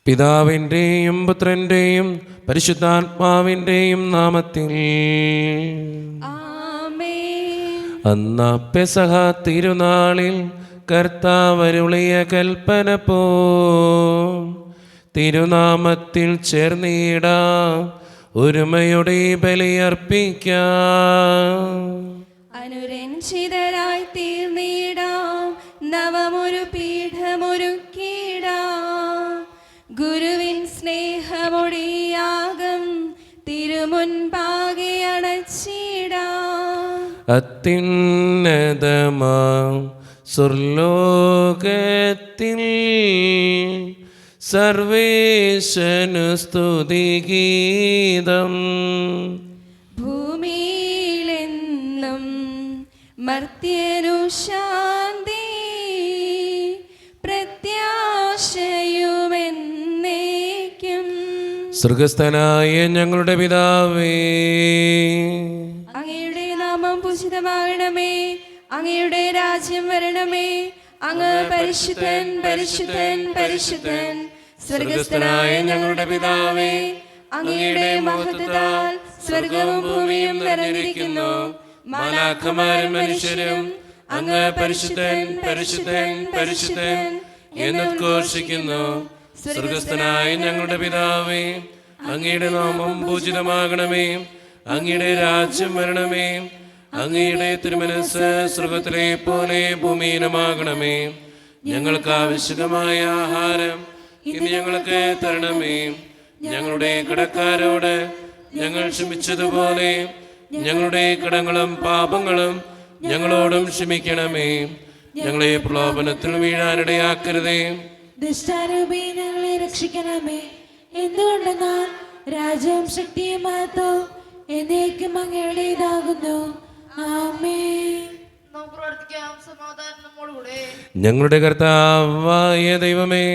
പിതാവിൻ്റെയും പുത്രൻ്റെയും പരിശുദ്ധാത്മാവിൻ്റെയും നാമത്തിൽ അന്നാ പെസഹ തിരുനാളിൽ കർത്താവരുളിയ കൽപ്പന പോ തിരുനാമത്തിൽ ചേർന്നിടാം, ഒരുമയുടെ ബലിയർപ്പിക്കാം. അനുരഞ്ജിതരായി തീർന്നിടാം, നവമൊരു പീഠമൊരുക്കിടാം. ഗുരുവിൻ സ്നേഹമൊടിയാകം തിരുമുൻപാകെ അണച്ചിടാം. അത്യുന്നതമാം സ്വർലോകത്തിൽ സർവേശനു സ്തുതിഗീതം. ഭൂമിയിലെന്നും മർത്യനു ശാന്തി, പ്രത്യാശയുമെന്നേക്കും. സ്വർഗസ്ഥനായ ഞങ്ങളുടെ പിതാവേ, അങ്ങയുടെ നാമം പൂജിതമാകണമേ, അങ്ങയുടെ രാജ്യം വരണമേ. അങ്ങ് പരിശുദ്ധൻ പരിശുദ്ധൻ പരിശുദ്ധൻ. സ്വർഗസ്ഥനായ ഞങ്ങളുടെ പിതാവേ, അങ്ങയുടെ മഹത്വത്താൽ സ്വർഗവും ഭൂമിയും നിറഞ്ഞിരിക്കുന്നു. മാലാഖമാരും മനുഷ്യരും അങ്ങ് പരിശുദ്ധൻ പരിശുദ്ധൻ പരിശുദ്ധൻ എന്നുദ്ഘോഷിക്കുന്നു. സ്വർഗസ്ഥനായ ഞങ്ങളുടെ പിതാവേ, അങ്ങയുടെ നാമം പൂജിതമാകണമേ, അങ്ങയുടെ രാജ്യം വരണമേ. അങ്ങയുടെ തിരുമനസ്സ് സ്വർഗത്തിലെ പോലെ ഭൂമിയിലുമാകണമേ. ഞങ്ങൾക്ക് ആവശ്യമായ ആഹാരം ഇന്ന് ഞങ്ങൾക്ക് തരണമേ. ഞങ്ങളുടെ കടക്കാരോട് ഞങ്ങൾ ക്ഷമിച്ചതുപോലെ ഞങ്ങളുടെ കടങ്ങളും പാപങ്ങളും ഞങ്ങളോടും ക്ഷമിക്കണമേ. ഞങ്ങളെ പ്രലോഭനത്തിൽ വീഴാനിടയാക്കരുതേ, ദുഷ്ടാരൂപി ഞങ്ങളെ രക്ഷിക്കണമേ. എന്തുകൊണ്ടെന്നാൽ രാജ്യവും ശക്തിയും മഹത്വവും എന്നേക്കും അങ്ങയുടേതാകുന്നു. ആമേൻ. ഞങ്ങളുടെ കർത്താവായ ദൈവമേ,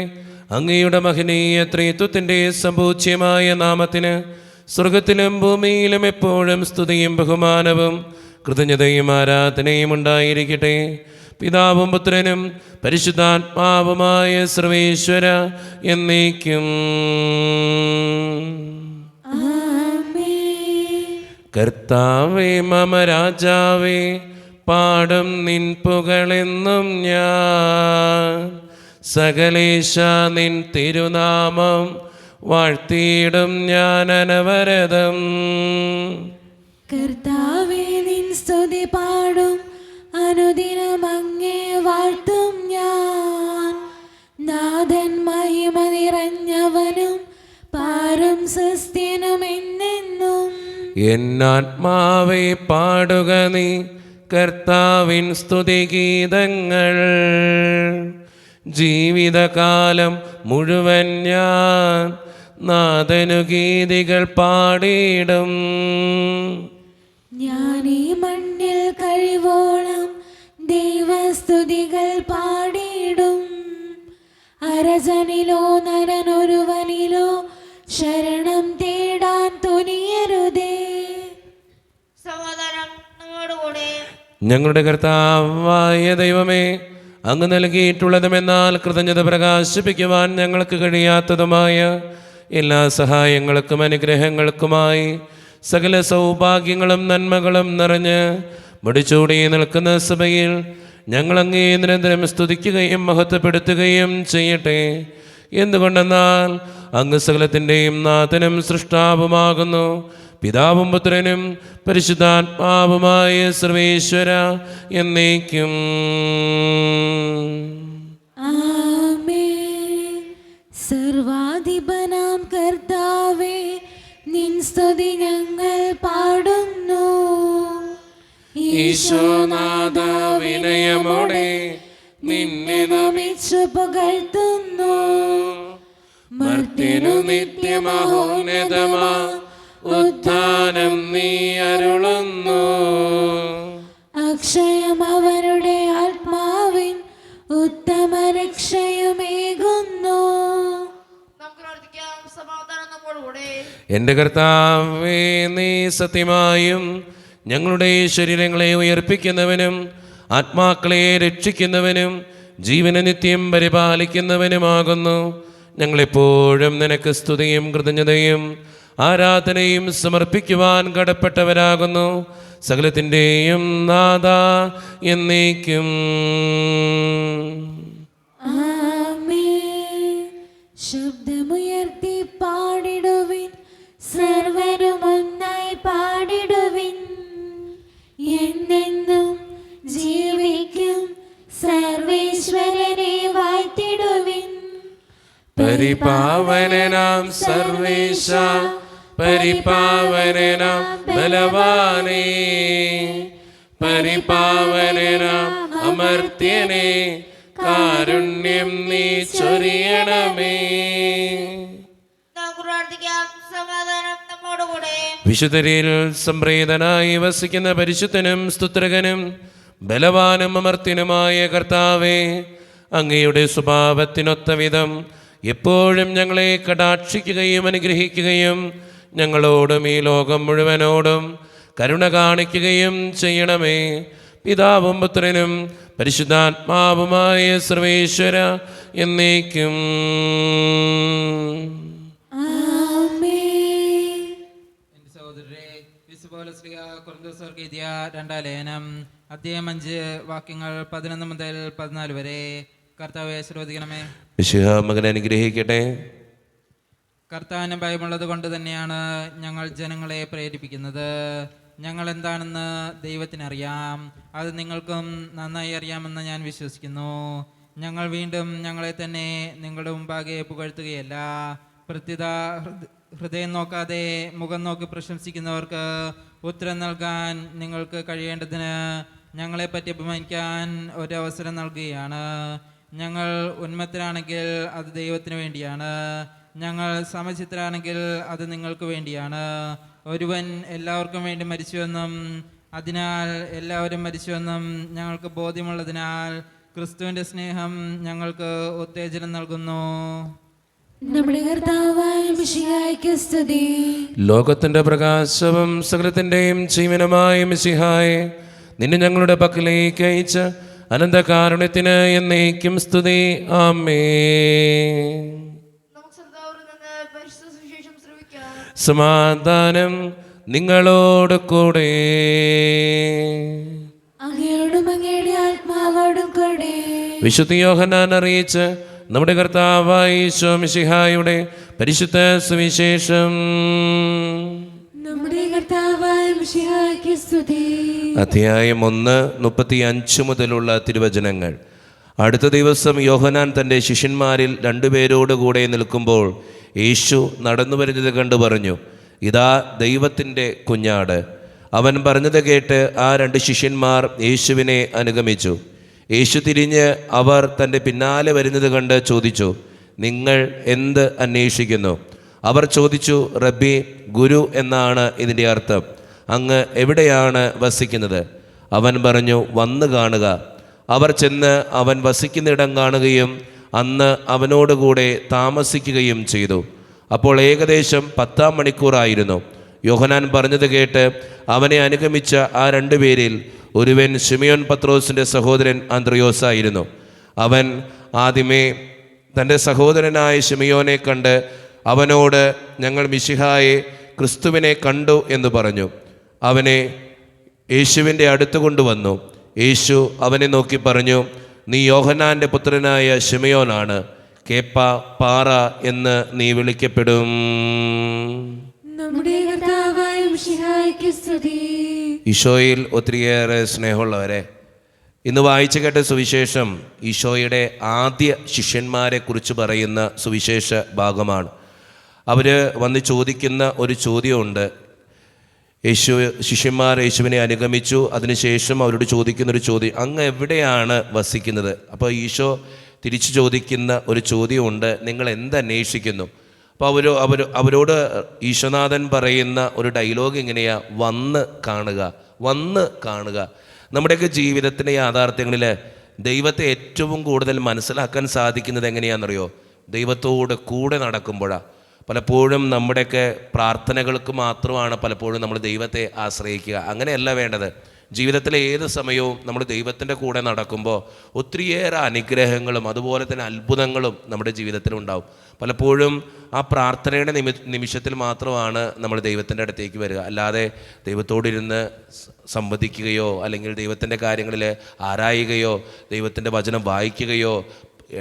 അങ്ങയുടെ മഹനീയ ത്രിത്വത്തിന്റെ സമ്പൂജ്യമായ നാമത്തിന് സ്വർഗത്തിലും ഭൂമിയിലും എപ്പോഴും സ്തുതിയും ബഹുമാനവും കൃതജ്ഞതയും ആരാധനയും ഉണ്ടായിരിക്കട്ടെ. പിതാവും പുത്രനും പരിശുദ്ധാത്മാവുമായ സർവേശ്വര എന്നേക്കും. കർത്താവേ മമ രാജാവേ, പാടും നിൻ പുകളെന്നും ഞാൻ. സകലേശ നിൻ തിരുനാമം വാഴ്ത്തിയിടും ഞാൻ അനവരതം. കർത്താവേ നിൻ സ്തുതി പാടും, അനുദിനം അങ്ങേ വാഴ്ത്തും ഞാൻ. നാഥൻ മഹിമ നിറഞ്ഞവനും പാരം സസ്യനും എന്നെന്നും. എന്നാത്മാവേ പാടുക നീ കർത്താവിൻ സ്തുതിഗീതങ്ങൾ. ജീവിതകാലം മുഴുവൻ ഞാൻ നാഥനു ഗീതികൾ പാടിയിടും. ഞാൻ ഈ മണ്ണിൽ കഴിവോളം ദൈവസ്തുതികൾ പാടിയിടും. അരജനിലോ നരനൊരുവനിലോ ശരണം തേടാൻ തുനിയരുതേ. സഹോദരം നിങ്ങളോടുകൂടെ. ഞങ്ങളുടെ കർത്താവായ ദൈവമേ, അങ്ങ് നൽകിയിട്ടുള്ളതുമെന്നാൽ കൃതജ്ഞത പ്രകാശിപ്പിക്കുവാൻ ഞങ്ങൾക്ക് കഴിയാത്തതുമായ എല്ലാ സഹായങ്ങൾക്കും അനുഗ്രഹങ്ങൾക്കുമായി സകല സൗഭാഗ്യങ്ങളും നന്മകളും നിറഞ്ഞ് മുടിച്ചൂടി നിൽക്കുന്ന സഭയിൽ ഞങ്ങൾ അങ്ങേ നിരന്തരം സ്തുതിക്കുകയും മഹത്വപ്പെടുത്തുകയും ചെയ്യട്ടെ. എന്തുകൊണ്ടെന്നാൽ അങ്ങ് സകലത്തിൻ്റെയും നാഥനും സൃഷ്ടാവുമാകുന്നു. പിതാവും പുത്രനും പരിശുദ്ധാത്മാവുമായ സർവേശ്വര എന്നേക്കും. ആമേൻ. സർവാധിപനാം കർത്താവേ, നിൻ സ്തുതി ഞങ്ങൾ പാടുന്നു. ഈശോനാഥ വിനയമോടെ നിന്നെ നമിച്ചു പുകഴ്ത്തുന്നു. മർത്യനു നിത്യമഹോന്നതമാ ഉത്ഥാനം നീ അരുളുന്നു. അക്ഷയം അവരുടെ ആത്മാവിൻ ഉത്തമ രക്ഷയുമേകുന്നു. സമാധാനം നമ്മോടുകൂടെ. എൻ്റെ കർത്താവേ, നീ സത്യമായും ഞങ്ങളുടെ ശരീരങ്ങളെ ഉയർപ്പിക്കുന്നവനും ആത്മാക്കളെ രക്ഷിക്കുന്നവനും ജീവന നിത്യം പരിപാലിക്കുന്നവനുമാകുന്നു. ഞങ്ങളെപ്പോഴും നിനക്ക് സ്തുതിയും കൃതജ്ഞതയും ആരാധനയും സമർപ്പിക്കുവാൻ കടപ്പെട്ടവരാകുന്നു. സകലത്തിൻ്റെയും നാഥ എന്നേക്കും. ആമേൻ. ശബ്ദമുയർത്തി പാടിടുവിൻ, സർവരും ഒന്നായി പാടിടുവിൻ. എന്നെന്നും ജീവിക്കും സർവേശ്വരനെ വാഴ്ത്തിടുവിൻ. പരിപാവനനാം സർവേശ, പരിപാവനനാം ബലവാനേ, പരിപാവനനാം അമർത്യനേ, കാരുണ്യം നീ ചൊരിയണമേ. നമുക്ക് പ്രാർത്ഥിക്കാം. സമാധാനം നമ്മോടുകൂടെ. വിശുദ്ധരിൽ സംപ്രീതനായി വസിക്കുന്ന പരിശുദ്ധനും സ്തുത്രകനും ബലവാനും അമർത്യനുമായ കർത്താവേ, അങ്ങയുടെ സ്വഭാവത്തിനൊത്ത വിധം എപ്പോഴും ഞങ്ങളെ കടാക്ഷിക്കുകയും അനുഗ്രഹിക്കുകയും ഞങ്ങളോടും ഈ ലോകം മുഴുവനോടും കരുണ കാണിക്കുകയും ചെയ്യണമേ. പിതാവും പുത്രനും പരിശുദ്ധാത്മാവുമായ സർവേശ്വര എന്നേക്കും. എൻ്റെ സഹോദരരെ, വിശുദ്ധ കൊരിന്ത്യർക്ക് എഴുതിയ 2 ലേഖനം അധ്യായം 5 വാക്യങ്ങൾ 11 മുതൽ 14 വരെ. കർത്താവെ ആശീർവദിക്കണമേ. മിശിഹ മകനെ അനുഗ്രഹിക്കട്ടെ. കർത്താവിന് ഭയമുള്ളത് കൊണ്ട് തന്നെയാണ് ഞങ്ങൾ ജനങ്ങളെ പ്രേരിപ്പിക്കുന്നത്. ഞങ്ങൾ എന്താണെന്ന് ദൈവത്തിനറിയാം, അത് നിങ്ങൾക്കും നന്നായി അറിയാമെന്ന് ഞാൻ വിശ്വസിക്കുന്നു. ഞങ്ങൾ വീണ്ടും ഞങ്ങളെ തന്നെ നിങ്ങളുടെ മുമ്പാകെ പുകഴ്ത്തുകയല്ല. പ്രത്യുത ഹൃദയം നോക്കാതെ മുഖം നോക്കി പ്രശംസിക്കുന്നവർക്ക് ഉത്തരം നൽകാൻ നിങ്ങൾക്ക് കഴിയേണ്ടതിന് ഞങ്ങളെപ്പറ്റി അഭിമാനിക്കാൻ ഒരവസരം നൽകുകയാണ്. ഞങ്ങൾ ഉന്മത്തരാണെങ്കിൽ അത് ദൈവത്തിന് വേണ്ടിയാണ്, ഞങ്ങൾ സമചിത്തരാണെങ്കിൽ അത് നിങ്ങൾക്ക് വേണ്ടിയാണ്. ഒരുവൻ എല്ലാവർക്കും വേണ്ടി മരിച്ചുവെന്നും അതിനാൽ എല്ലാവരും മരിച്ചുവെന്നും ഞങ്ങൾക്ക് ബോധ്യമുള്ളതിനാൽ ക്രിസ്തുവിൻ്റെ സ്നേഹം ഞങ്ങൾക്ക് ഉത്തേജനം നൽകുന്നു. നമ്മുടെ കർത്താവായ മിശിഹായ്ക്ക് സ്തുതി. ലോകത്തിന്റെ പ്രകാശവും സകലത്തിന്റെയും ജീവനുമായ മിശിഹായെ, നിന്നെ ഞങ്ങളുടെ പക്കലേക്ക് അയച്ച അനന്തകാരുണ്യത്തിന് എന്നേക്കും സ്തുതി. ആമേൻ. നമുക്ക് സദാവരും നിന്ന് പരിശുദ്ധ സുവിശേഷം ശ്രവിക്കാം. സമാധാനം നിങ്ങളോട് കൂടെ. അങ്ങയോടും അങ്ങയുടെ ആത്മാവോടും കൂടെ. വിശുദ്ധ യോഹന്നാൻ അറിയിച്ച് നമ്മുടെ കർത്താവായ ഈശോ മിശിഹായുടെ പരിശുദ്ധ സുവിശേഷം. നമ്മുടെ കർത്താവായ മിശിഹായ്ക്ക് സ്തുതി. അധ്യായം 1:35 മുതലുള്ള തിരുവചനങ്ങൾ. അടുത്ത ദിവസം യോഹന്നാൻ തൻ്റെ ശിഷ്യന്മാരിൽ 2 പേരോടുകൂടെ നിൽക്കുമ്പോൾ യേശു നടന്നു വരുന്നത് കണ്ടു പറഞ്ഞു, ഇതാ ദൈവത്തിൻ്റെ കുഞ്ഞാട്. അവൻ പറഞ്ഞത് കേട്ട് ആ 2 ശിഷ്യന്മാർ യേശുവിനെ അനുഗമിച്ചു. യേശു തിരിഞ്ഞ് അവർ തൻ്റെ പിന്നാലെ വരുന്നത് കണ്ട് ചോദിച്ചു, നിങ്ങൾ എന്ത് അന്വേഷിക്കുന്നു? അവർ ചോദിച്ചു, റബ്ബി, ഗുരു എന്നാണ് ഇതിൻ്റെ അർത്ഥം. അങ്ങ് എവിടെയാണ് വസിക്കുന്നത്? അവൻ പറഞ്ഞു, വന്ന് കാണുക. അവർ ചെന്ന് അവൻ വസിക്കുന്നിടം കാണുകയും അന്ന് അവനോടുകൂടെ താമസിക്കുകയും ചെയ്തു. അപ്പോൾ ഏകദേശം 10-ാം മണിക്കൂറായിരുന്നു. യോഹന്നാൻ പറഞ്ഞത് കേട്ട് അവനെ അനുഗമിച്ച ആ 2 പേരിൽ ഒരുവൻ ശിമയോൻ പത്രോസിൻ്റെ സഹോദരൻ അന്ത്രയോസായിരുന്നു. അവൻ ആദ്യമേ തൻ്റെ സഹോദരനായ ശിമയോനെ കണ്ട് അവനോട്, ഞങ്ങൾ മിശിഹായെ ക്രിസ്തുവിനെ കണ്ടു എന്ന് പറഞ്ഞു. അവനെ യേശുവിൻ്റെ അടുത്ത് കൊണ്ടുവന്നു. യേശു അവനെ നോക്കി പറഞ്ഞു, നീ യോഹന്നാൻ്റെ പുത്രനായ ശിമയോനാണ്. കേപ്പ, പാറ എന്ന് നീ വിളിക്കപ്പെടും. നമ്മുടെ കർത്താവായ മിശിഹായ്ക്ക് സ്തുതി. ഈശോയിൽ ഒത്തിരിയേറെ സ്നേഹമുള്ളവരെ, ഇന്ന് വായിച്ചു കേട്ട സുവിശേഷം ഈശോയുടെ ആദ്യ ശിഷ്യന്മാരെ കുറിച്ച് പറയുന്ന സുവിശേഷ ഭാഗമാണ്. അവർ വന്ന് ചോദിക്കുന്ന ഒരു ചോദ്യമുണ്ട്. ശിഷ്യന്മാർ യേശുവിനെ അനുഗമിച്ചു. അതിനുശേഷം അവരോട് ചോദിക്കുന്നൊരു ചോദ്യം, അങ്ങ് എവിടെയാണ് വസിക്കുന്നത്? അപ്പോൾ ഈശോ തിരിച്ചു ചോദിക്കുന്ന ഒരു ചോദ്യമുണ്ട്, നിങ്ങൾ എന്തന്വേഷിക്കുന്നു? അപ്പോൾ അവരോട് ഈശോനാഥൻ പറയുന്ന ഒരു ഡയലോഗ് ഇങ്ങനെയാ, വന്ന് കാണുക, വന്ന് കാണുക. നമ്മുടെയൊക്കെ ജീവിതത്തിൻ്റെ യാഥാർത്ഥ്യങ്ങളിൽ ദൈവത്തെ ഏറ്റവും കൂടുതൽ മനസ്സിലാക്കാൻ സാധിക്കുന്നത് എങ്ങനെയാണെന്നറിയോ? ദൈവത്തോട് കൂടെ നടക്കുമ്പോഴാണ്. പലപ്പോഴും നമ്മുടെയൊക്കെ പ്രാർത്ഥനകൾക്ക് മാത്രമാണ് പലപ്പോഴും നമ്മൾ ദൈവത്തെ ആശ്രയിക്കുക. അങ്ങനെയല്ല വേണ്ടത്. ജീവിതത്തിലെ ഏത് സമയവും നമ്മൾ ദൈവത്തിൻ്റെ കൂടെ നടക്കുമ്പോൾ ഒത്തിരിയേറെ അനുഗ്രഹങ്ങളും അതുപോലെ തന്നെ അത്ഭുതങ്ങളും നമ്മുടെ ജീവിതത്തിലുണ്ടാവും. പലപ്പോഴും ആ പ്രാർത്ഥനയുടെ നിമിഷത്തിൽ മാത്രമാണ് നമ്മൾ ദൈവത്തിൻ്റെ അടുത്തേക്ക് വരിക. അല്ലാതെ ദൈവത്തോടിരുന്ന് സംവദിക്കുകയോ അല്ലെങ്കിൽ ദൈവത്തിൻ്റെ കാര്യങ്ങളിൽ ആരായുകയോ ദൈവത്തിൻ്റെ വചനം വായിക്കുകയോ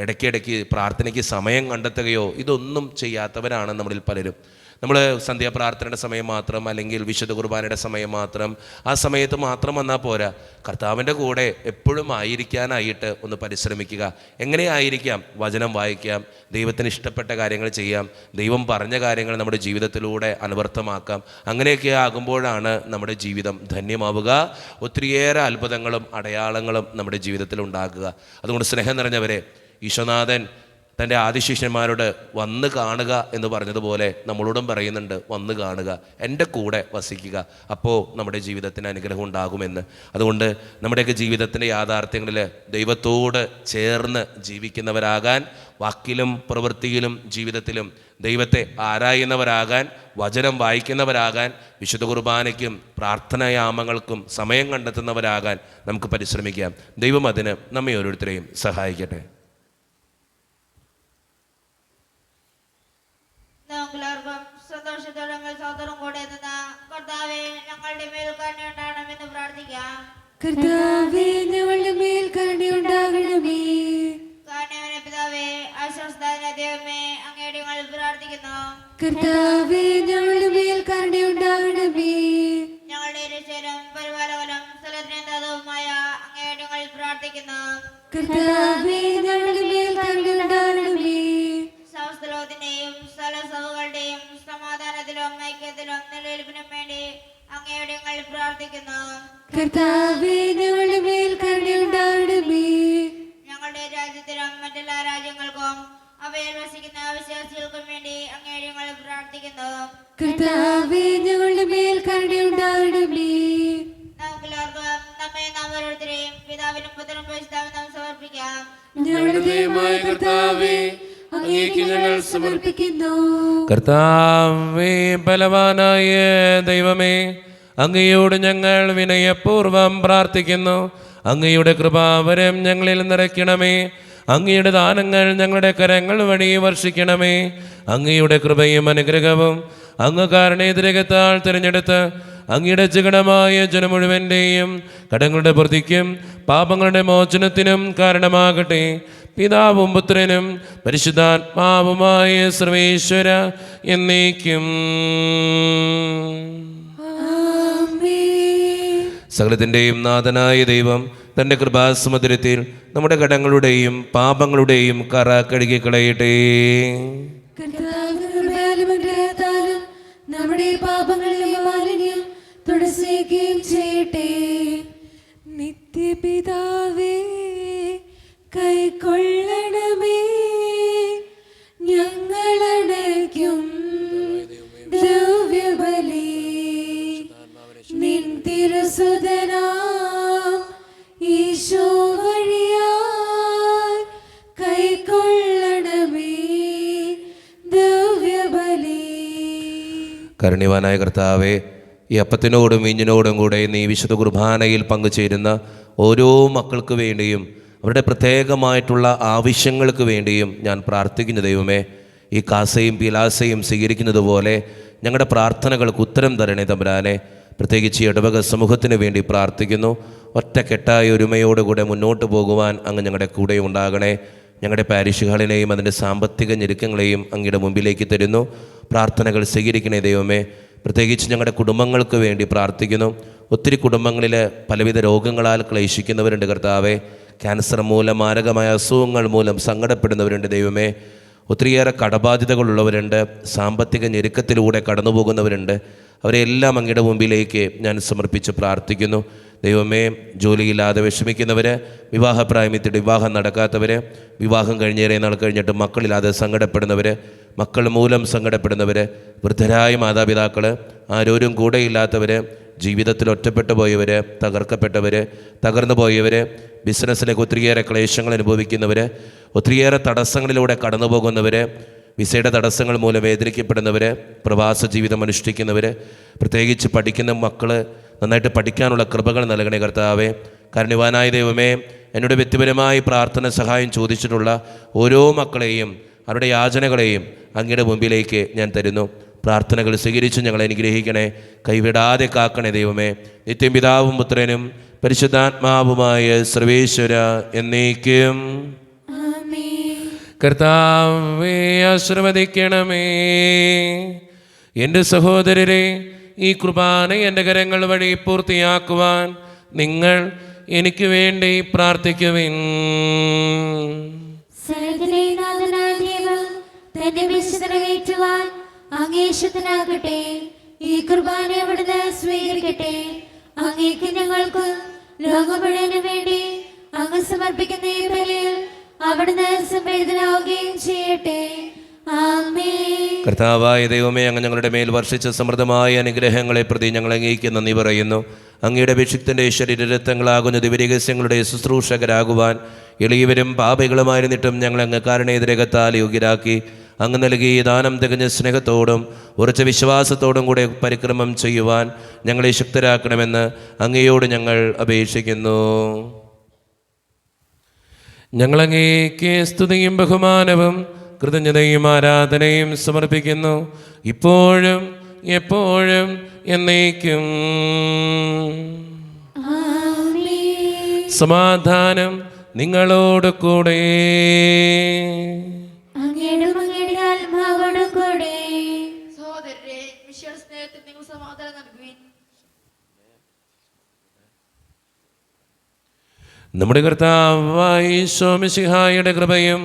ഇടയ്ക്കിടയ്ക്ക് പ്രാർത്ഥനയ്ക്ക് സമയം കണ്ടെത്തുകയോ ഇതൊന്നും ചെയ്യാത്തവരാണ് നമ്മളിൽ പലരും. നമ്മൾ സന്ധ്യാപ്രാർത്ഥനയുടെ സമയം മാത്രം അല്ലെങ്കിൽ വിശുദ്ധ കുർബാനയുടെ സമയം മാത്രം ആ സമയത്ത് മാത്രം വന്നാൽ പോരാ. കർത്താവിൻ്റെ കൂടെ എപ്പോഴും ആയിരിക്കാനായിട്ട് ഒന്ന് പരിശ്രമിക്കുക. എങ്ങനെയായിരിക്കാം? വചനം വായിക്കാം, ദൈവത്തിന് ഇഷ്ടപ്പെട്ട കാര്യങ്ങൾ ചെയ്യാം, ദൈവം പറഞ്ഞ കാര്യങ്ങൾ നമ്മുടെ ജീവിതത്തിലൂടെ അനവർത്ഥമാക്കാം. അങ്ങനെയൊക്കെ ആകുമ്പോഴാണ് നമ്മുടെ ജീവിതം ധന്യമാവുക. ഒത്തിരിയേറെ അത്ഭുതങ്ങളും അടയാളങ്ങളും നമ്മുടെ ജീവിതത്തിൽ ഉണ്ടാകുക. അതുകൊണ്ട് സ്നേഹം നിറഞ്ഞവരെ, ഈശോനാഥൻ തൻ്റെ ആദിശിഷ്യന്മാരോട് വന്ന് കാണുക എന്ന് പറഞ്ഞതുപോലെ നമ്മളോടും പറയുന്നുണ്ട്, വന്ന് കാണുക, എൻ്റെ കൂടെ വസിക്കുക, അപ്പോൾ നമ്മുടെ ജീവിതത്തിന് അനുഗ്രഹം ഉണ്ടാകുമെന്ന്. അതുകൊണ്ട് നമ്മുടെയൊക്കെ ജീവിതത്തിൻ്റെ യാഥാർത്ഥ്യങ്ങളിൽ ദൈവത്തോട് ചേർന്ന് ജീവിക്കുന്നവരാകാൻ, വാക്കിലും പ്രവൃത്തിയിലും ജീവിതത്തിലും ദൈവത്തെ ആരായുന്നവരാകാൻ, വചനം വായിക്കുന്നവരാകാൻ, വിശുദ്ധ കുർബാനയ്ക്കും പ്രാർത്ഥനായാമങ്ങൾക്കും സമയം കണ്ടെത്തുന്നവരാകാൻ നമുക്ക് പരിശ്രമിക്കാം. ദൈവം അതിന് നമ്മെ ഓരോരുത്തരെയും സഹായിക്കട്ടെ. എല്ലാവർക്കും സന്തോഷത്തോടെ സഹോദരം കൂടെ നിന്ന് കർത്താവേ ഞങ്ങളുടെ മേൽ കരുണയുണ്ടാകണമെന്ന് പ്രാർത്ഥിക്കാം. കർത്താവേ ഞങ്ങളുടെ മേൽ കരുണയുണ്ടാകണമേ. കാരണവനെ പിതാവേ, ആശ്വാസദായകനായ ദൈവമേ, അങ്ങയുടെ ഞങ്ങൾ പ്രാർത്ഥിക്കുന്നു. കർത്താവേ ഞങ്ങളുടെ മേൽ കരുണയുണ്ടാകണമേ. ഞങ്ങളുടെ രക്ഷകനും പരിപാലകനും സ്ഥലത്തിനെന്താതുമായ അങ്ങയുടെ ഞങ്ങൾ പ്രാർത്ഥിക്കുന്നു. കർത്താവേ ഞങ്ങളുടെ മേൽ കരുണയുണ്ടാകണമേ. സമസ്തലോകത്തിന്റെയും സ്ഥലസഭകളുടെയും സമാധാനത്തിലും ഐക്യത്തിലും നിലനിൽപ്പിനും വേണ്ടി അങ്ങയുടെ ഞങ്ങൾ പ്രാർത്ഥിക്കുന്നു. കർത്താവേ ഞങ്ങളുടെ മേൽ കരുണയുണ്ടാകണമേ. ഞങ്ങളുടെ രാജ്യത്തിനും മറ്റെല്ലാ രാജ്യങ്ങൾക്കും അവയിൽ വസിക്കുന്ന വിശ്വാസികൾക്കും വേണ്ടി അങ്ങയുടെ ഞങ്ങൾ പ്രാർത്ഥിക്കുന്നു. കർത്താവേ ഞങ്ങളുടെ മേൽ കരുണയുണ്ടാകണമേ. നമുക്കെല്ലാവർക്കും നമ്മെ നാം ഓരോരുത്തരെയും പിതാവിനും പുത്രനും പരിശുദ്ധാത്മാവിനും സമർപ്പിക്കാം. ഞങ്ങളുടെ ദൈവമായ കർത്താവേ, അങ്ങേക്ക് ഞങ്ങൾ സമർപ്പിക്കുന്നു. കർത്താവേ, ബലവാനായ ദൈവമേ, അങ്ങയോട് ഞങ്ങൾ വിനയപൂർവം പ്രാർത്ഥിക്കുന്നു. അങ്ങയുടെ കൃപാവരം ഞങ്ങളിൽ നിറയ്ക്കണമേ. അങ്ങയുടെ ദാനങ്ങൾ ഞങ്ങളുടെ കരങ്ങൾ വഴി വർഷിക്കണമേ. അങ്ങയുടെ കൃപയും അനുഗ്രഹവും അങ്ങ് കാരണേതിരകത്താൽ തിരഞ്ഞെടുത്ത് അങ്ങയുടെ ജഗണമായ ജനം മുഴുവൻ്റെയും കടങ്ങളുടെ പ്രതിക്കും പാപങ്ങളുടെ മോചനത്തിനും കാരണമാകട്ടെ. പിതാവും പുത്രനും പരിശുദ്ധാത്മാവുമായ സർവേശ്വര എന്നേക്കും. സകലത്തിൻ്റെയും നാഥനായ ദൈവം തൻ്റെ കൃപാസമുദ്രത്തിൽ നമ്മുടെ കടങ്ങളുടെയും പാപങ്ങളുടെയും കറ കഴുകിക്കളയട്ടെ. നമ്മുടെ പാപങ്ങളിലെ മാലിന്യം തുടച്ചേക്കുകയും ചെയ്യട്ടെ. നിത്യപിതാവേ, കൈക്കൊള്ളണമേ ഞങ്ങളടയ്ക്കും ദ്രവ്യബലി. നിൻ തിരുസുതനാം ഈശോ വഴിയായി കൈക്കൊള്ളണമേ ദ്രവ്യബലി. കരുണ്യവാനായ കർത്താവേ, ഈ അപ്പത്തിനോടും വീഞ്ഞിനോടും കൂടെ നീ വിശുദ്ധ കുർബാനയിൽ പങ്കുചേരുന്ന ഓരോ മക്കൾക്ക് വേണ്ടിയും അവരുടെ പ്രത്യേകമായിട്ടുള്ള ആവശ്യങ്ങൾക്ക് വേണ്ടിയും ഞാൻ പ്രാർത്ഥിക്കുന്ന ദൈവമേ, ഈ കാസയും പീലാസയും സ്വീകരിക്കുന്നത് പോലെ ഞങ്ങളുടെ പ്രാർത്ഥനകൾക്ക് ഉത്തരം തരണേ തമ്പുരാനെ. പ്രത്യേകിച്ച് ഇടവക സമൂഹത്തിന് വേണ്ടി പ്രാർത്ഥിക്കുന്നു. ഒറ്റക്കെട്ടായ ഒരുമയോടുകൂടെ മുന്നോട്ട് പോകുവാൻ അങ്ങ് ഞങ്ങളുടെ കൂടെ ഉണ്ടാകണേ. ഞങ്ങളുടെ പാരിഷ് ഹാളിനെയും അതിൻ്റെ സാമ്പത്തിക ഞെരുക്കങ്ങളെയും അങ്ങയുടെ മുമ്പിലേക്ക് തരുന്നു. പ്രാർത്ഥനകൾ സ്വീകരിക്കണേ ദൈവമേ. പ്രത്യേകിച്ച് ഞങ്ങളുടെ കുടുംബങ്ങൾക്ക് വേണ്ടി പ്രാർത്ഥിക്കുന്നു. ഒത്തിരി കുടുംബങ്ങളിൽ പലവിധ രോഗങ്ങളാൽ ക്ലേശിക്കുന്നവരുണ്ട് കർത്താവേ. ക്യാൻസർ മൂലം, മാരകമായ അസുഖങ്ങൾ മൂലം സങ്കടപ്പെടുന്നവരുണ്ട് ദൈവമേ. ഒത്തിരിയേറെ കടബാധ്യതകളുള്ളവരുണ്ട്, സാമ്പത്തിക ഞെരുക്കത്തിലൂടെ കടന്നു പോകുന്നവരുണ്ട്. അവരെല്ലാം അങ്ങയുടെ മുമ്പിലേക്ക് ഞാൻ സമർപ്പിച്ച് പ്രാർത്ഥിക്കുന്നു ദൈവമേ. ജോലിയില്ലാതെ വിഷമിക്കുന്നവർ, വിവാഹപ്രായമെത്തിയിട്ട് വിവാഹം നടക്കാത്തവർ, വിവാഹം കഴിഞ്ഞേറെ നാൾ കഴിഞ്ഞിട്ട് മക്കളില്ലാതെ സങ്കടപ്പെടുന്നവർ, മക്കൾ മൂലം സങ്കടപ്പെടുന്നവർ, വൃദ്ധരായ മാതാപിതാക്കൾ, ആരോരും കൂടെയില്ലാത്തവർ, ജീവിതത്തിൽ ഒറ്റപ്പെട്ടു പോയവർ, തകർക്കപ്പെട്ടവർ, തകർന്നു പോയവർ, ബിസിനസ്സിലേക്ക് ഒത്തിരിയേറെ ക്ലേശങ്ങൾ അനുഭവിക്കുന്നവർ, ഒത്തിരിയേറെ തടസ്സങ്ങളിലൂടെ കടന്നു പോകുന്നവർ, വിസയുടെ തടസ്സങ്ങൾ മൂലം വേദനിക്കപ്പെടുന്നവർ, പ്രവാസ ജീവിതം അനുഷ്ഠിക്കുന്നവർ, പ്രത്യേകിച്ച് പഠിക്കുന്ന മക്കൾ നന്നായിട്ട് പഠിക്കാനുള്ള കൃപകൾ നൽകണേ കർത്താവേ. കാരുണ്യവാനായ ദൈവമേ, എന്നോട് വ്യക്തിപരമായി പ്രാർത്ഥന സഹായം ചോദിച്ചിട്ടുള്ള ഓരോ മക്കളെയും അവരുടെ യാചനകളെയും അങ്ങയുടെ മുമ്പിലേക്ക് ഞാൻ തരുന്നു. പ്രാർത്ഥനകൾ സ്വീകരിച്ച് ഞങ്ങളെ അനുഗ്രഹിക്കണേ, കൈവിടാതെ കാക്കണേ ദൈവമേ. നിത്യം പിതാവും പുത്രനും പരിശുദ്ധാത്മാവുമായ സർവേശ്വര എന്നേക്കും. കർത്താവേ ആശീർവദിക്കണമേ. എൻ്റെ സഹോദരരെ, ഈ കുർബാന എൻ്റെ കരങ്ങൾ വഴി പൂർത്തിയാക്കുവാൻ നിങ്ങൾ എനിക്ക് വേണ്ടി പ്രാർത്ഥിക്കുവിൻ. തന്റെ വിശുദ്ധരേറ്റുവാൻ അങ്ങേശത്തിനാകട്ടെ. ഈ കുർബാന അവിടുന്ന് സ്വീകരിക്കട്ടെ. അങ്ങേക്ക് ഞങ്ങൾക്ക് ലോകം മുഴുവനും വേണ്ടി അങ്ങ് സമർപ്പിക്കുന്ന ഈ ബലിയിൽ അവിടുന്ന് സംപ്രീതനാവുകയും ചെയ്യട്ടെ. ആമേൻ. കർത്താവായ ദൈവമേ, അങ്ങ് ഞങ്ങളുടെ മേൽ വർഷിച്ച സമൃദ്ധമായ അനുഗ്രഹങ്ങളെ പ്രതി ഞങ്ങൾ അങ്ങേക്ക് നന്ദി പറയുന്നു. അങ്ങയുടെ അഭിഷിക്തൻ്റെ ശരീരരക്തങ്ങളാകുന്ന ദിവ്യരഹസ്യങ്ങളുടെ ശുശ്രൂഷകരാകുവാൻ എളിയവരും പാപികളുമായിരുന്നിട്ടും ഞങ്ങൾ അങ്ങ് കാരുണ്യരകത്താൽ യോഗ്യരാക്കി. അങ്ങ് നൽകി ദാനം തികഞ്ഞ സ്നേഹത്തോടും ഉറച്ച വിശ്വാസത്തോടും കൂടെ പരിക്രമം ചെയ്യുവാൻ ഞങ്ങളെ ശക്തരാക്കണമെന്ന് അങ്ങയോട് ഞങ്ങൾ അപേക്ഷിക്കുന്നു. ഞങ്ങളങ്ങേക്ക് സ്തുതിയും ബഹുമാനവും കൃതജ്ഞതയും ആരാധനയും സമർപ്പിക്കുന്നു, ഇപ്പോഴും എപ്പോഴും എന്നേക്കും. സമാധാനം നിങ്ങളോട് കൂടെ. സഹോദരരെ, വിശ്വാസ സ്നേഹത്തിൽ നിങ്ങൾ സമാധാനം നൽകുവിൻ. നമ്മുടെ കർത്താവായ ഈശോ മിശിഹായുടെ കൃപയും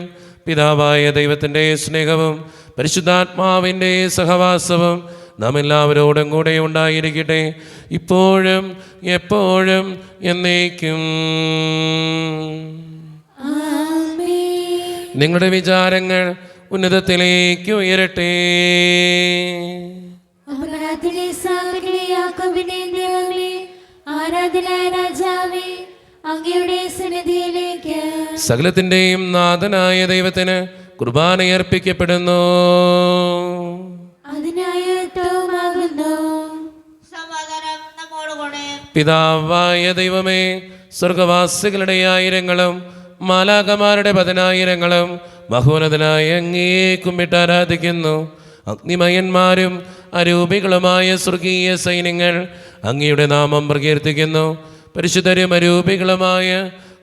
പിതാവായ ദൈവത്തിൻ്റെ സ്നേഹവും പരിശുദ്ധാത്മാവിൻ്റെ സഹവാസവും നാം എല്ലാവരോടും കൂടെ ഉണ്ടായിരിക്കട്ടെ, ഇപ്പോഴും എപ്പോഴും എന്നേക്കും. നിങ്ങളുടെ വിചാരങ്ങൾ ഉന്നതത്തിലേക്ക് ഉയരട്ടെ. സകലത്തിൻ്റെയും നാഥനായ ദൈവത്തിന് കുർബാനയർപ്പിക്കപ്പെടുന്നു. സമാധാനം നമ്മോടുകൂടെ. പിതാവായ ദൈവമേ, സ്വർഗവാസികളുടെ ആയിരങ്ങളും മാലാകമാരുടെ 10,000 മഹോന്നതനായ അങ്ങേ കുമ്പിട്ട് ആരാധിക്കുന്നു. അഗ്നിമയന്മാരും അരൂപികളുമായ സ്വർഗീയ സൈന്യങ്ങൾ അങ്ങയുടെ നാമം പ്രകീർത്തിക്കുന്നു. പരിശുദ്ധരും അരൂപികളുമായ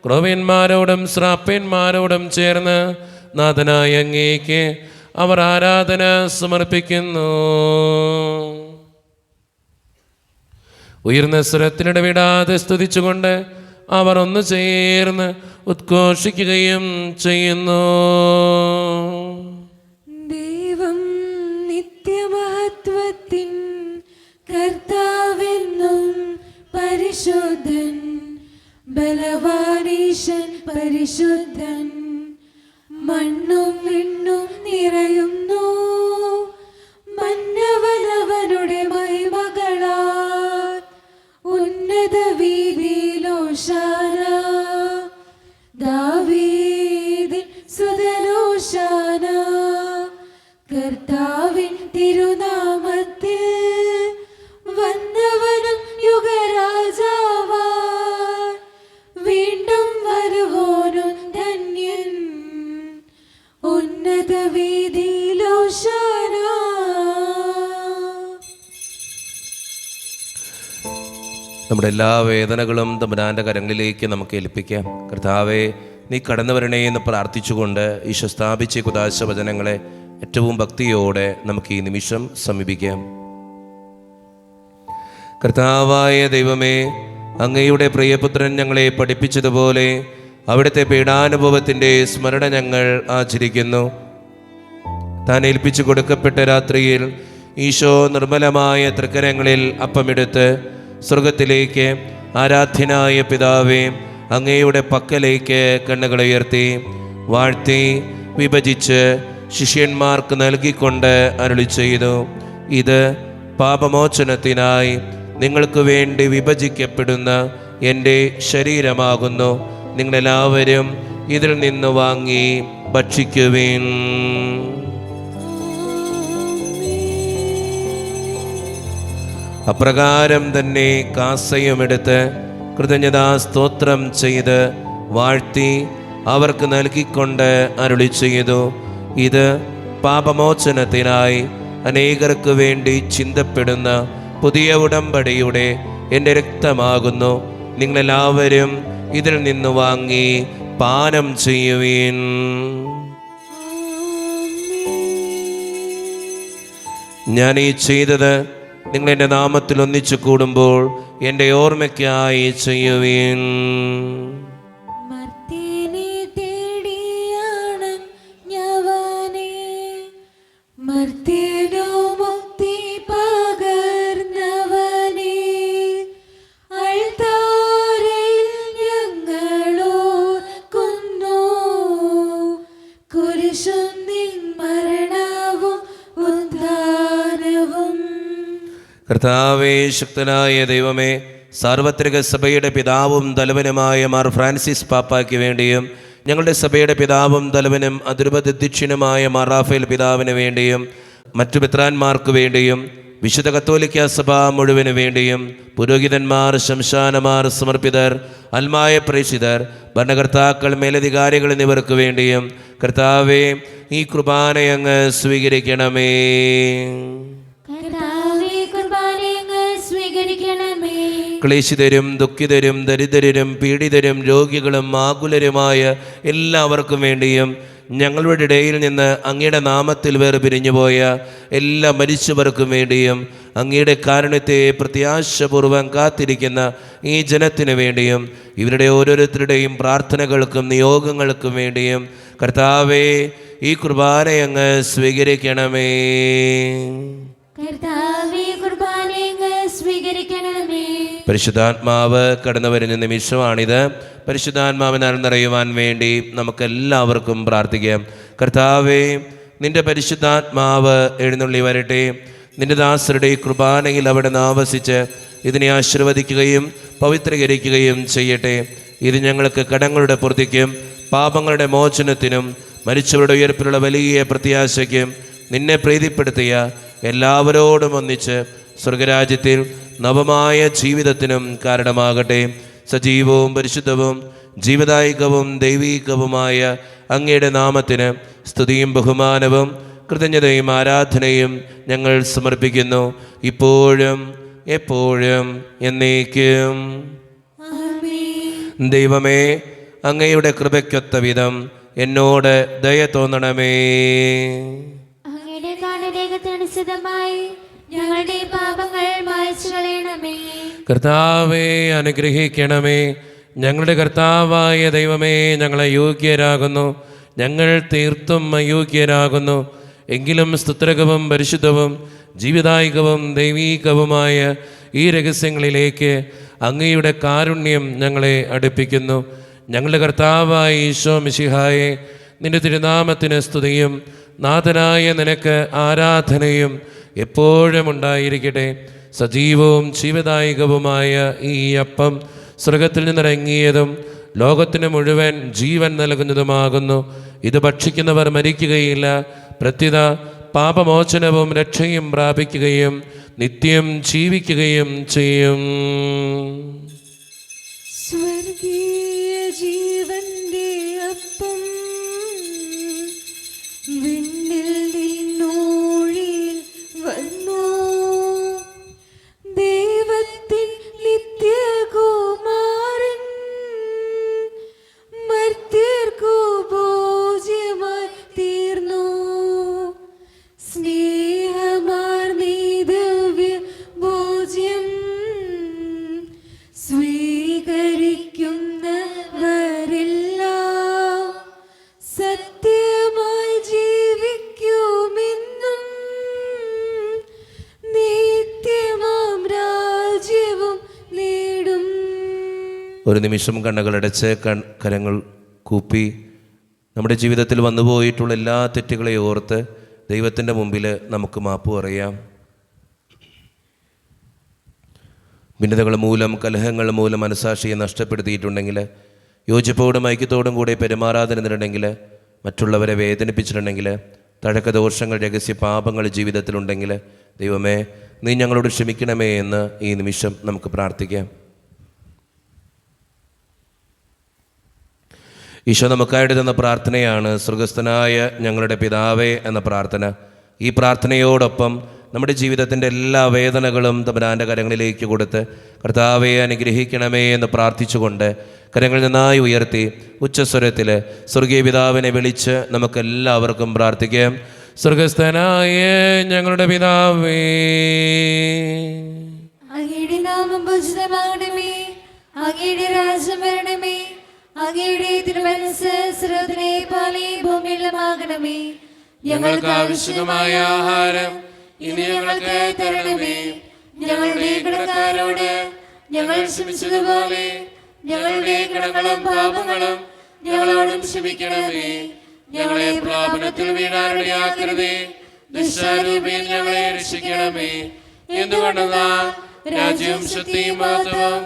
ക്രോവ്യന്മാരോടും ശ്രാപ്യന്മാരോടും ചേർന്ന് നാഥനായ അങ്ങേക്ക് അവർ ആരാധന സമർപ്പിക്കുന്നു. ഉയർന്ന സ്വരത്തിനിടവിടാതെ സ്തുതിച്ചുകൊണ്ട് അവർ ഒന്ന് ചേർന്ന് ഉദ്ഘോഷിക്കുകയും ചെയ്യുന്നു. ദൈവം നിത്യമഹത്വത്തിൻ കർത്താവെന്നും പരിശുദ്ധൻ, ബലവാനീശൻ പരിശുദ്ധൻ. മണ്ണും വിണ്ണും നിറയുന്നു മന്നവനവനുടെ മഹിമകളാൽ. ഉന്നത വീതിയിലോശാന, ദാവീദിൻ സുതനോശാന. കർത്താവിൻ തിരുനാമത്തിൽ വന്നവനും യുഗരാജാവാൻ, വീണ്ടും വരുവോനും ധന്യൻ. ഉന്നത വീതിയിലോശാന. നമ്മുടെ എല്ലാ വേദനകളും തമ്പുരാൻ്റെ കരങ്ങളിലേക്ക് നമുക്ക് ഏൽപ്പിക്കാം. കർത്താവേ, നീ കടന്നു വരണേ എന്ന് പ്രാർത്ഥിച്ചുകൊണ്ട് ഈശോ സ്ഥാപിച്ച കുദാശ വചനങ്ങളെ ഏറ്റവും ഭക്തിയോടെ നമുക്ക് ഈ നിമിഷം സമീപിക്കാം. കർത്താവായ ദൈവമേ, അങ്ങയുടെ പ്രിയപുത്രൻ ഞങ്ങളെ പഠിപ്പിച്ചതുപോലെ അവിടുത്തെ പീഡാനുഭവത്തിൻ്റെ സ്മരണ ഞങ്ങൾ ആചരിക്കുന്നു. താൻ ഏൽപ്പിച്ചു കൊടുക്കപ്പെട്ട രാത്രിയിൽ ഈശോ നിർമ്മലമായ തൃക്കരങ്ങളിൽ അപ്പമെടുത്ത് സ്വർഗത്തിലേക്ക് ആരാധ്യനായ പിതാവേ അങ്ങയുടെ പക്കലേക്ക് കണ്ണുകളുയർത്തി വാഴ്ത്തി വിഭജിച്ച് ശിഷ്യന്മാർക്ക് നൽകിക്കൊണ്ട് അരുളി ചെയ്തു, ഇത് പാപമോചനത്തിനായി നിങ്ങൾക്ക് വേണ്ടി വിഭജിക്കപ്പെടുന്ന എൻ്റെ ശരീരമാകുന്നു. നിങ്ങളെല്ലാവരും ഇതിൽ നിന്ന് വാങ്ങി ഭക്ഷിക്കുവിൻ. അപ്രകാരം തന്നെ കാസയുമെടുത്ത് കൃതജ്ഞതാ സ്തോത്രം ചെയ്ത് വാഴ്ത്തി അവർക്ക് നൽകിക്കൊണ്ട് അരുളി ചെയ്തു, ഇത് പാപമോചനത്തിനായി അനേകർക്ക് വേണ്ടി ചിന്തപ്പെടുന്ന പുതിയ ഉടമ്പടിയുടെ എൻ്റെ രക്തമാകുന്നു. നിങ്ങളെല്ലാവരും ഇതിൽ നിന്ന് വാങ്ങി പാനം ചെയ്യുവീൻ. ഞാൻ ഈ ചെയ്തത് നിങ്ങൾ എൻ്റെ നാമത്തിൽ ഒന്നിച്ചു കൂടുമ്പോൾ എൻ്റെ ഓർമ്മയ്ക്കായി ചെയ്യുവീൻ. മർത്യനെ തേടിയാണ് ഞവനെ, മർത്യനോ മുക്തി പകർന്നവനെ, അൾത്താരയിൽ ഞങ്ങളോർക്കുന്നു കുരിശും നിൻ മരണവും ഉദ്ധാനവും. കർത്താവേ, ശക്തനായ ദൈവമേ, സാർവത്രിക സഭയുടെ പിതാവും തലവനുമായ മാർ ഫ്രാൻസിസ് പാപ്പായ്ക്ക് വേണ്ടിയും ഞങ്ങളുടെ സഭയുടെ പിതാവും തലവനും അതിരൂപതധ്യക്ഷനുമായ മാർ റാഫേൽ പിതാവിന് വേണ്ടിയും മറ്റു പിത്രാന്മാർക്ക് വേണ്ടിയും വിശുദ്ധ കത്തോലിക്ക സഭ മുഴുവന് വേണ്ടിയും പുരോഹിതന്മാർ, ശംശാനമാർ, സമർപ്പിതർ, അൽമായ പ്രേക്ഷിതർ, ഭരണകർത്താക്കൾ, മേലധികാരികൾ എന്നിവർക്ക് വേണ്ടിയും കർത്താവേ, ഈ കുർബാനയങ്ങ് സ്വീകരിക്കണമേ. ക്ലേശിതരും ദുഃഖിതരും ദരിദ്രരും പീഡിതരും രോഗികളും ആകുലരുമായ എല്ലാവർക്കും വേണ്ടിയും ഞങ്ങളുടെ ഇടയിൽ നിന്ന് അങ്ങയുടെ നാമത്തിൽ വേർപിരിഞ്ഞുപോയ എല്ലാ മരിച്ചവർക്കും വേണ്ടിയും അങ്ങയുടെ കാരുണ്യത്തെ പ്രത്യാശപൂർവ്വം കാത്തിരിക്കുന്ന ഈ ജനത്തിനു വേണ്ടിയും ഇവരുടെ ഓരോരുത്തരുടെയും പ്രാർത്ഥനകൾക്കും നിയോഗങ്ങൾക്കും വേണ്ടിയും കർത്താവേ, ഈ കുർബാനയങ്ങ് സ്വീകരിക്കണമേ. പരിശുദ്ധാത്മാവ് കടന്നു വരുന്ന നിമിഷമാണിത്. പരിശുദ്ധാത്മാവിനാൽ നിറയുവാൻ വേണ്ടി നമുക്കെല്ലാവർക്കും പ്രാർത്ഥിക്കാം. കർത്താവേ, നിന്റെ പരിശുദ്ധാത്മാവ് എഴുന്നള്ളി വരട്ടെ. നിന്റെ ദാസരുടെ കുർബാനയിൽ അവിടെ ആവസിച്ച് ഇതിനെ ആശീർവദിക്കുകയും പവിത്രീകരിക്കുകയും ചെയ്യട്ടെ. ഇത് ഞങ്ങൾക്ക് കടങ്ങളുടെ പൂർത്തിക്കും പാപങ്ങളുടെ മോചനത്തിനും മരിച്ചവരുടെ ഉയർപ്പിലുള്ള വലിയ പ്രത്യാശയ്ക്കും നിന്നെ പ്രീതിപ്പെടുത്തിയ എല്ലാവരോടും ഒന്നിച്ച് സ്വർഗരാജ്യത്തിൽ നവമായ ജീവിതത്തിനും കാരണമാകട്ടെ. സജീവവും പരിശുദ്ധവും ജീവദായകവും ദൈവീകവുമായ അങ്ങയുടെ നാമത്തിന് സ്തുതിയും ബഹുമാനവും കൃതജ്ഞതയും ആരാധനയും ഞങ്ങൾ സമർപ്പിക്കുന്നു, ഇപ്പോഴും എപ്പോഴും എന്നേക്കും. ദൈവമേ, അങ്ങയുടെ കൃപയ്ക്കൊത്ത വിധം എന്നോട് ദയ തോന്നണമേ. അങ്ങയുടെ കാലരേഖത്തനുസൃതമായി ഞങ്ങളുടെ പാപങ്ങൾ മായ്ച്ചു കളയണമേ. കർത്താവേ, അനുഗ്രഹിക്കണമേ. ഞങ്ങളുടെ കർത്താവായ ദൈവമേ, ഞങ്ങളെ യോഗ്യരാകുന്നു, ഞങ്ങൾ തീർത്തും അയോഗ്യരാകുന്നു. എങ്കിലും സ്തുത്രകവും പരിശുദ്ധവും ജീവിതായികവും ദൈവീകവുമായ ഈ രഹസ്യങ്ങളിലേക്ക് അങ്ങയുടെ കാരുണ്യം ഞങ്ങളെ അടുപ്പിക്കുന്നു. ഞങ്ങളുടെ കർത്താവായ ഈശോ മിശിഹായെ, നിന്റെ തിരുനാമത്തിന് സ്തുതിയും നാഥനായ നിനക്ക് ആരാധനയും എപ്പോഴും ഉണ്ടായിരിക്കട്ടെ. സജീവവും ജീവദായകവുമായ ഈ അപ്പം സ്വർഗത്തിൽ നിന്നിറങ്ങിയതും ലോകത്തിന് മുഴുവൻ ജീവൻ നൽകുന്നതുമാകുന്നു. ഇത് ഭക്ഷിക്കുന്നവർ മരിക്കുകയില്ല, പ്രത്യുത പാപമോചനവും രക്ഷയും പ്രാപിക്കുകയും നിത്യം ജീവിക്കുകയും ചെയ്യും. സ്വർഗീയ ജീവന്റെ അപ്പം വിണ്ണിൽ നിന്നോഴിൽ വന്നു, ദൈവത്തിൻ നിത്യകുമാരൻ മർത്യർക്കു ഭോജ്യമായി തീർന്നു. സ്നേഹമാർന്നീ ദിവ്യ ഭോജ്യം സ്വീകരിക്കുന്നവരെല്ലാം സത്യമായി ജീവിക്കുമെന്നും നിത്യമാം രാജ്യവും നേടും. ഒരു നിമിഷം കണ്ണുകളടച്ച് കരങ്ങൾ കൂപ്പി നമ്മുടെ ജീവിതത്തിൽ വന്നുപോയിട്ടുള്ള എല്ലാ തെറ്റുകളെ ഓർത്ത് ദൈവത്തിൻ്റെ മുമ്പിൽ നമുക്ക് മാപ്പ് പറയാം. ഭിന്നതകൾ മൂലം, കലഹങ്ങൾ മൂലം മനസാക്ഷിയെ നഷ്ടപ്പെടുത്തിയിട്ടുണ്ടെങ്കിൽ, യോജിപ്പോടും ഐക്യത്തോടും കൂടെ പെരുമാറാതിരുന്നിട്ടുണ്ടെങ്കിൽ, മറ്റുള്ളവരെ വേദനിപ്പിച്ചിട്ടുണ്ടെങ്കിൽ, തഴക്കദോഷങ്ങൾ, രഹസ്യ പാപങ്ങൾ ജീവിതത്തിലുണ്ടെങ്കിൽ ദൈവമേ നീ ഞങ്ങളോട് ക്ഷമിക്കണമേ എന്ന് ഈ നിമിഷം നമുക്ക് പ്രാർത്ഥിക്കാം. ഈശോ നമുക്കായിട്ട് തന്ന പ്രാർത്ഥനയാണ് സ്വർഗസ്ഥനായ ഞങ്ങളുടെ പിതാവേ എന്ന പ്രാർത്ഥന. ഈ പ്രാർത്ഥനയോടൊപ്പം നമ്മുടെ ജീവിതത്തിൻ്റെ എല്ലാ വേദനകളും തമ്പുരാൻ്റെ കരങ്ങളിലേക്ക് കൊടുത്ത് കർത്താവെ അനുഗ്രഹിക്കണമേ എന്ന് പ്രാർത്ഥിച്ചുകൊണ്ട് കരങ്ങൾ നന്നായി ഉയർത്തി ഉച്ചസ്വരത്തിൽ സ്വർഗീയ പിതാവിനെ വിളിച്ച് നമുക്കെല്ലാവർക്കും പ്രാർത്ഥിക്കാം. സ്വർഗസ്ഥനായ ഞങ്ങളുടെ പിതാവേ, അങ്ങയുടെ നാമം പൂജിതമാകണമേ, അങ്ങയുടെ രാജ്യം വരണമേ, അങ്ങയുടെ തിരുമനസ്സ് സ്വർഗ്ഗത്തിലെ പോലെ ഭൂമിയിലുമാകണമേ. ഞങ്ങൾക്ക് ആവശ്യമായ ആഹാരം ഇനി ഞങ്ങൾക്ക് തരണമേ. ഞങ്ങളുടെ കടക്കാരോട് ഞങ്ങൾ ക്ഷമിച്ചതുപോലെ ഞങ്ങളുടെ കടങ്ങളും പാപങ്ങളും ഞങ്ങളോടും ക്ഷമിക്കണമേ. ഞങ്ങളെ പ്രലോഭനത്തിൽ വീഴാനിടയാക്കരുതേ, ദുഷ്ടാരൂപിയിൽ ഞങ്ങളെ രക്ഷിക്കണമേ. എന്തുകൊണ്ടെന്നാൽ രാജ്യവും ശക്തിയും മഹത്വവും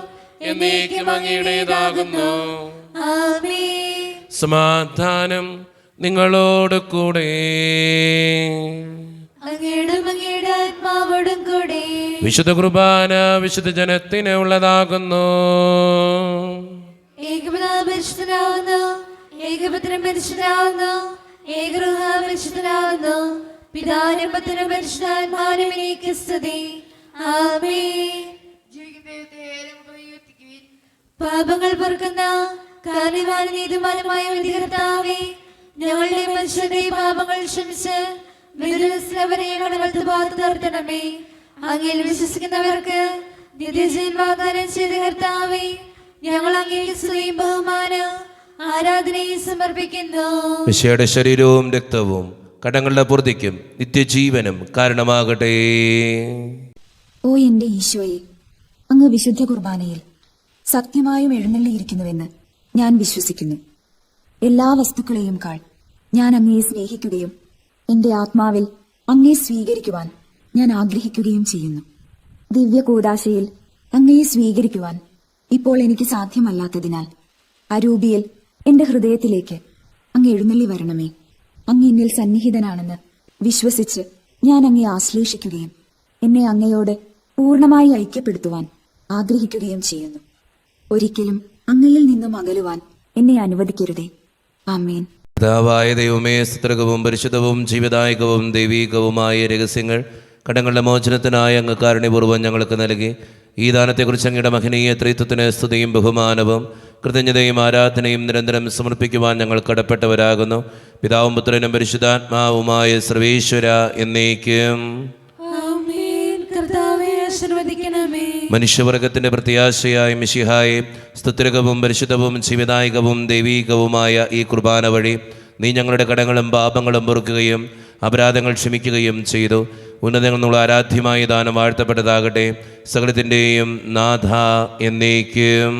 എന്നേക്കും അങ്ങയുടേതാകുന്നു. ആമേൻ. സമാധാനം നിങ്ങളോട് കൂടെ. അങ്ങയുടെ ആത്മാവോടും കൂടെ. വിശുദ്ധ കുർബാന വിശുദ്ധ ജനത്തിന് ഉള്ളതാകുന്നു. ഏകപിതാവ് പരിശുദ്ധനാവുന്നു, ഏകപുത്രൻ പരിശുദ്ധനാവുന്നു, ഏകഗൃഹ പരിശുദ്ധനാവുന്നു. പിതാവിനും പുത്രനും പരിശുദ്ധാത്മാവിനും എന്നേക്കും സ്തുതി. ആമേൻ. ജീവിക്കുന്ന ദൈവത്തെ നമുക്ക് ഉയർത്തിക്കുവിൻ. പാപങ്ങൾ പൊറുക്കുന്ന കാരുണ്യവാനും നീതിമാനുമായ വിധികർത്താവേ, ഞങ്ങളുടെ മനുഷ്യരുടെ പാപങ്ങൾ ക്ഷമിച്ച് വിധുരസ്ഥവരെ കടവലത്ത് ഭാഗത്ത് നിർത്തണമേ. അങ്ങയിൽ വിശ്വസിക്കുന്നവർക്ക് നിത്യജീവൻ വാഗ്ദാനം ചെയ്ത കർത്താവേ, ഞങ്ങൾ അങ്ങേക്ക് സ്തുതിയും ബഹുമാനം ആരാധനയും സമർപ്പിക്കുന്നു. മിശിഹായുടെ ശരീരവും രക്തവും കടങ്ങളുടെ പൂർത്തിക്കും നിത്യജീവനും കാരണമാകട്ടെ. ഓ എന്റെ ഈശോയെ, അങ്ങ് വിശുദ്ധ കുർബാനയിൽ സത്യമായും എഴുന്നള്ളിയിരിക്കുന്നുവെന്ന് ഞാൻ വിശ്വസിക്കുന്നു. എല്ലാ വസ്തുക്കളെയും കാൾ ഞാൻ അങ്ങയെ സ്നേഹിക്കുകയും എന്റെ ആത്മാവിൽ അങ്ങയെ സ്വീകരിക്കുവാൻ ഞാൻ ആഗ്രഹിക്കുകയും ചെയ്യുന്നു. ദിവ്യ കൂദാശയിൽ അങ്ങയെ സ്വീകരിക്കുവാൻ ഇപ്പോൾ എനിക്ക് സാധ്യമല്ലാത്തതിനാൽ അരൂപിയിൽ എന്റെ ഹൃദയത്തിലേക്ക് അങ്ങ് എഴുന്നള്ളി വരണമേ. അങ്ങ് എന്നിൽ സന്നിഹിതനാണെന്ന് വിശ്വസിച്ച് ഞാൻ അങ്ങയെ ആശ്ലേഷിക്കുകയും എന്നെ അങ്ങയോട് പൂർണ്ണമായി ഐക്യപ്പെടുത്തുവാൻ ആഗ്രഹിക്കുകയും ചെയ്യുന്നു. ഒരിക്കലും അങ്ങയിൽ നിന്നും അകലുവാൻ എന്നെ അനുവദിക്കരുതേ. ആമേൻ. പിതാവായ ദൈവമേ, സ്തുത്യർഹവും പരിശുദ്ധവും ജീവദായകവും ദൈവീകവുമായ രഹസ്യങ്ങൾ കടങ്ങളുടെ മോചനത്തിനായ അങ്ങ് കാരുണ്യപൂർവ്വം ഞങ്ങൾക്ക് നൽകി. ഈ ദാനത്തെക്കുറിച്ച് അങ്ങയുടെ മഹനീയ ത്രിത്വത്തിന് സ്തുതിയും ബഹുമാനവും കൃതജ്ഞതയും ആരാധനയും നിരന്തരം സമർപ്പിക്കുവാൻ ഞങ്ങൾ കടപ്പെട്ടവരാകുന്നു. പിതാവും പുത്രനും പരിശുദ്ധാത്മാവുമായ സർവേശ്വര എന്നേക്കും. ആമേൻ. കർത്താവേ ആശീർവദിക്കണമേ. മനുഷ്യവർഗത്തിന്റെ പ്രത്യാശയായ മിശിഹായെ, സ്തുത്യർഹവും പരിശുദ്ധവും ജീവദായകവും ദൈവീകവുമായ ഈ കുർബാന വഴി നീ ഞങ്ങളുടെ കടങ്ങളും പാപങ്ങളും പൊറുക്കുകയും അപരാധങ്ങൾ ക്ഷമിക്കുകയും ചെയ്തു. ഉന്നതങ്ങളിൽ നിന്നുള്ള ആരാധ്യമായ ദാനം വാഴ്ത്തപ്പെട്ടതാകട്ടെ. സകലത്തിൻ്റെയും നാഥ എന്നേക്കും.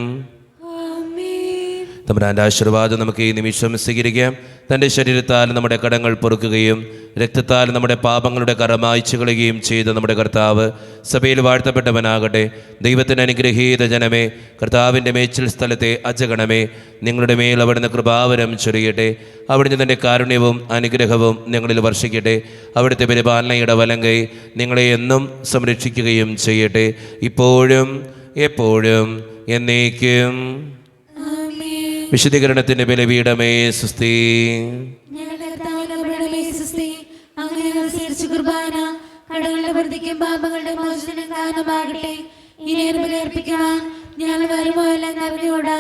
തമ്പുരാൻ്റെ ആശീർവാദം നമുക്ക് ഈ നിമിഷം സ്വീകരിക്കാം. തൻ്റെ ശരീരത്താൽ നമ്മുടെ കടങ്ങൾ പൊറുക്കുകയും രക്തത്താൽ നമ്മുടെ പാപങ്ങളുടെ കറ മായ്ച്ചു കളയുകയും ചെയ്ത നമ്മുടെ കർത്താവ് സഭയിൽ വാഴ്ത്തപ്പെട്ടവനാകട്ടെ. ദൈവത്തിന് അനുഗ്രഹീത ജനമേ, കർത്താവിൻ്റെ മേച്ചിൽ സ്ഥലത്തെ അജഗണമേ, നിങ്ങളുടെ മേൽ അവിടുന്ന് കൃപാവരം ചൊരിയട്ടെ. അവിടുന്ന് തൻ്റെ കാരുണ്യവും അനുഗ്രഹവും നിങ്ങളിൽ വർഷിക്കട്ടെ. അവിടുത്തെ പരിപാലനയുടെ വലങ്കൈ നിങ്ങളെ എന്നും സംരക്ഷിക്കുകയും ചെയ്യട്ടെ, ഇപ്പോഴും എപ്പോഴും എന്നേക്കും. വിശുദ്ധീകരണത്തിന്റെ ബലിപീഠമേ സുസ്തി. ഞങ്ങളുടെ കർത്താവിനെ സ്തുതി. അങ്ങനെ ഞങ്ങൾ സ്വീകരിച്ച കുർബാന കടങ്ങളുടെ പ്രതിക്കും പാപങ്ങളുടെ മോചനം കാരണമാകട്ടെ. ഇനി ബലിയർപ്പിക്കുവാൻ ഞങ്ങൾ വരുമോ എല്ലാം അറിഞ്ഞുകൂടാ.